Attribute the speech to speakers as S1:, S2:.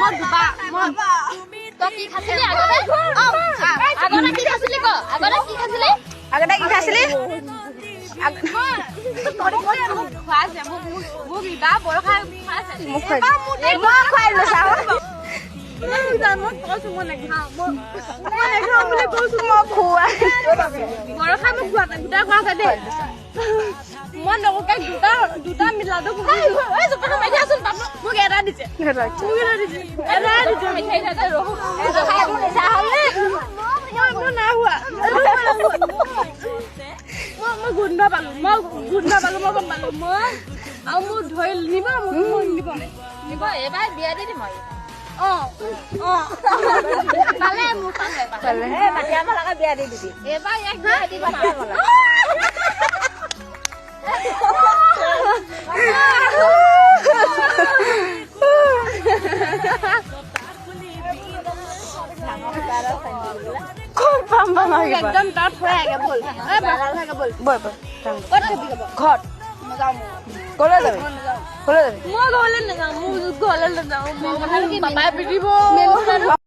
S1: মই দুবা মই
S2: তই কি খাইছিলি আগতে আগতে কি খাইছিলি ক আগতে কি খাইছিলি
S3: আগতে কি খাইছিলি
S1: খুৱাইছে মোক ইবা বৰষা খুৱাইছে
S3: মোক খুৱাই লৈছা
S1: মই কৈছো মই নাখাওঁ বুলি কৈছো
S3: মই খুৱাই
S1: বৰষা মোক গোটা খুৱাইছে দেই মই নককে দুটা মিলাটো মোক এটা দিছে এটা দিছে মিঠাই খাইছে ৰহু মই নাই হোৱা মই গোন্ধ পালো মই গম পালো মই আৰু মোৰ ধৰি নিব
S2: নিব এবাৰ বিয়া দি দিম আৰু
S1: পালে মোৰ পালে
S3: বিয়া দি দিবি
S2: এবাৰ এক বিয়া দি দিম
S1: একদম তাত ফুৰাই আগে বল বল ক'ত খাবি
S3: ঘৰত কলৈ যাবি কলৈ যাবি
S1: মই ঘৰলৈ নাযাওঁ মোৰ ঘৰলৈ নাযাওঁ পাপাই পিটিব